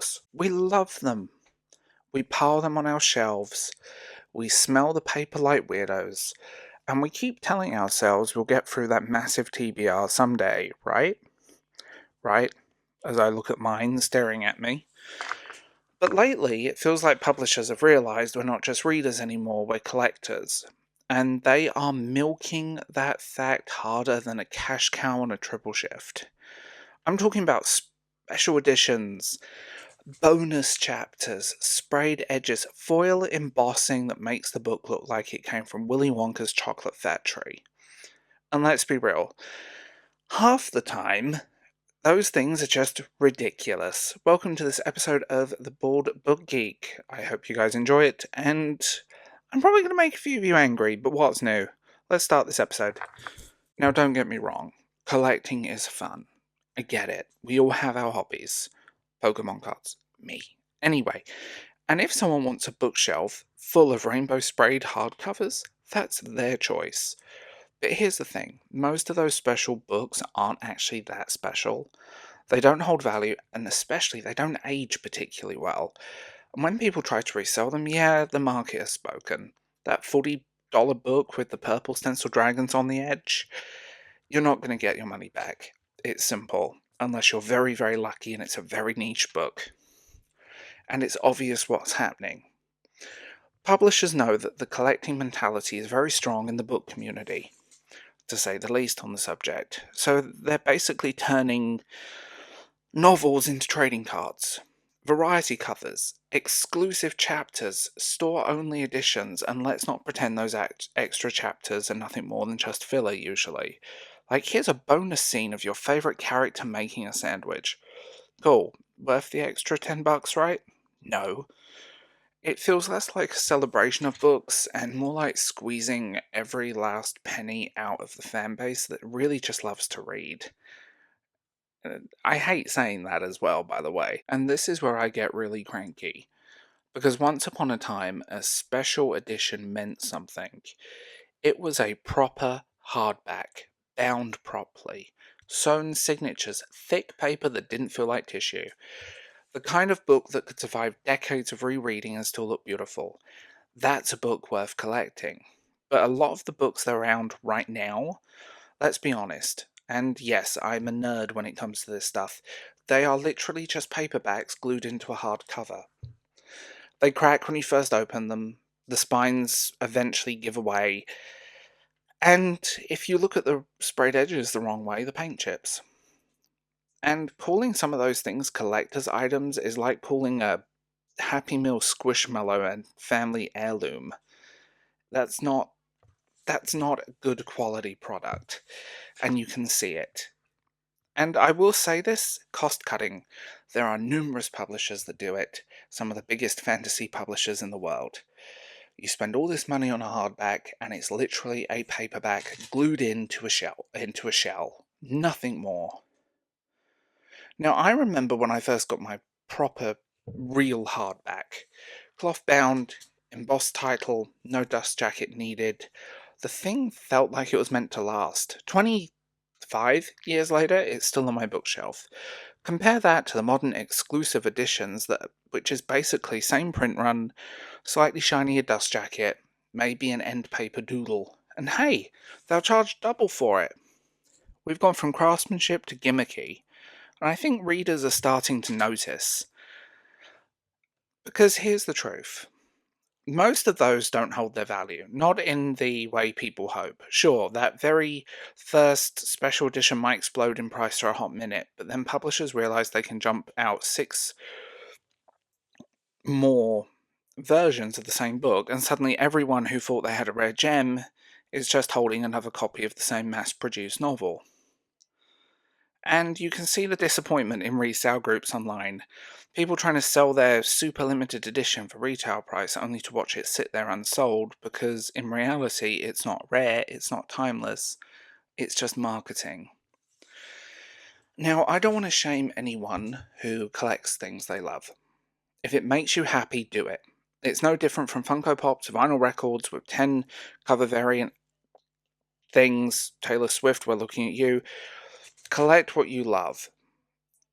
books. We love them. We pile them on our shelves. We smell the paper like weirdos. And we keep telling ourselves we'll get through that massive TBR someday, right? Right? As I look at mine staring at me. But lately, it feels like publishers have realised we're not just readers anymore, we're collectors. And they are milking that fact harder than a cash cow on a triple shift. I'm talking about special editions, bonus chapters, sprayed edges, foil embossing that makes the book look like it came from Willy Wonka's chocolate factory. And let's be real, half the time, those things are just ridiculous. Welcome to this episode of The Bored Book Geek. I hope you guys enjoy it, and I'm probably going to make a few of you angry, but what's new? Let's start this episode. Now, don't get me wrong, collecting is fun. I get it. We all have our hobbies. Pokemon cards. Me. Anyway, and if someone wants a bookshelf full of rainbow sprayed hardcovers, that's their choice. But here's the thing, most of those special books aren't actually that special. They don't hold value, and especially they don't age particularly well. And when people try to resell them, yeah, the market has spoken. That $40 book with the purple stencil dragons on the edge, you're not going to get your money back. It's simple, unless you're very, very lucky and it's a very niche book. And it's obvious what's happening. Publishers know that the collecting mentality is very strong in the book community, to say the least, on the subject. So they're basically turning novels into trading cards, variety covers, exclusive chapters, store-only editions, and let's not pretend those extra chapters are nothing more than just filler usually. Like, here's a bonus scene of your favourite character making a sandwich. Cool. Worth the extra $10, right? No. It feels less like a celebration of books and more like squeezing every last penny out of the fan base that really just loves to read. I hate saying that as well, by the way, and this is where I get really cranky. Because once upon a time, a special edition meant something. It was a proper hardback, bound properly, sewn signatures, thick paper that didn't feel like tissue. The kind of book that could survive decades of rereading and still look beautiful. That's a book worth collecting. But a lot of the books that are around right now, let's be honest, and yes, I'm a nerd when it comes to this stuff, they are literally just paperbacks glued into a hardcover. They crack when you first open them, the spines eventually give away, and if you look at the sprayed edges the wrong way, the paint chips. And calling some of those things collector's items is like calling a Happy Meal Squishmallow a family heirloom. That's not a good quality product, and you can see it. And I will say this, cost cutting. There are numerous publishers that do it, some of the biggest fantasy publishers in the world. You spend all this money on a hardback, and it's literally a paperback glued into a shell. Nothing more. Now, I remember when I first got my proper, real hardback. Cloth bound, embossed title, no dust jacket needed. The thing felt like it was meant to last. 25 years later, it's still on my bookshelf. Compare that to the modern exclusive editions, which is basically same print run, slightly shinier dust jacket, maybe an end paper doodle. And hey, they'll charge double for it. We've gone from craftsmanship to gimmicky. And I think readers are starting to notice. Because here's the truth. Most of those don't hold their value, not in the way people hope. Sure, that very first special edition might explode in price for a hot minute, but then publishers realize they can jump out 6 more versions of the same book, and suddenly everyone who thought they had a rare gem is just holding another copy of the same mass-produced novel. And you can see the disappointment in resale groups online. People trying to sell their super limited edition for retail price only to watch it sit there unsold because in reality it's not rare, it's not timeless, it's just marketing. Now, I don't want to shame anyone who collects things they love. If it makes you happy, do it. It's no different from Funko Pops, vinyl records with 10 cover variant things. Taylor Swift, we're looking at you. Collect what you love.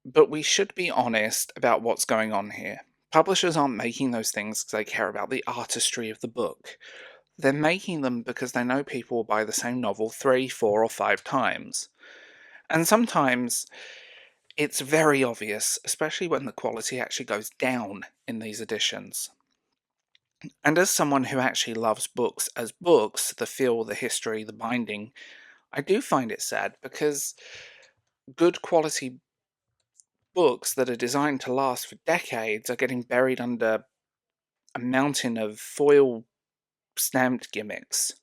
But we should be honest about what's going on here. Publishers aren't making those things because they care about the artistry of the book. They're making them because they know people will buy the same novel 3, 4, or 5 times. And sometimes it's very obvious, especially when the quality actually goes down in these editions. And as someone who actually loves books as books, the feel, the history, the binding, I do find it sad because good quality books that are designed to last for decades are getting buried under a mountain of foil stamped gimmicks.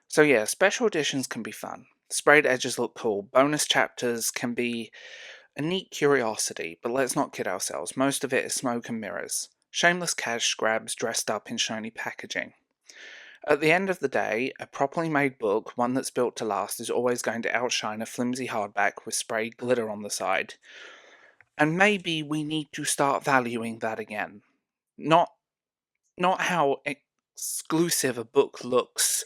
So yeah, special editions can be fun. Sprayed edges look cool. Bonus chapters can be a neat curiosity, but let's not kid ourselves. Most of it is smoke and mirrors. Shameless cash grabs dressed up in shiny packaging. At the end of the day, a properly made book, one that's built to last, is always going to outshine a flimsy hardback with sprayed glitter on the side. And maybe we need to start valuing that again. Not how exclusive a book looks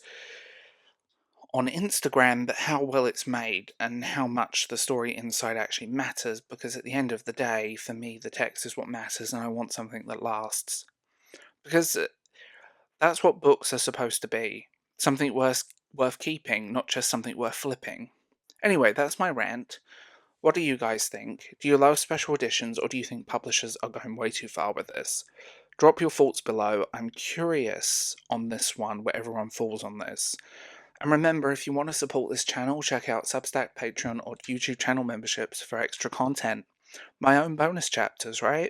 on Instagram, but how well it's made and how much the story inside actually matters, because at the end of the day, for me, the text is what matters and I want something that lasts. Because that's what books are supposed to be. Something worth keeping, not just something worth flipping. Anyway, that's my rant. What do you guys think? Do you love special editions, or do you think publishers are going way too far with this? Drop your thoughts below. I'm curious on this one, where everyone falls on this. And remember, if you want to support this channel, check out Substack, Patreon, or YouTube channel memberships for extra content. My own bonus chapters, right?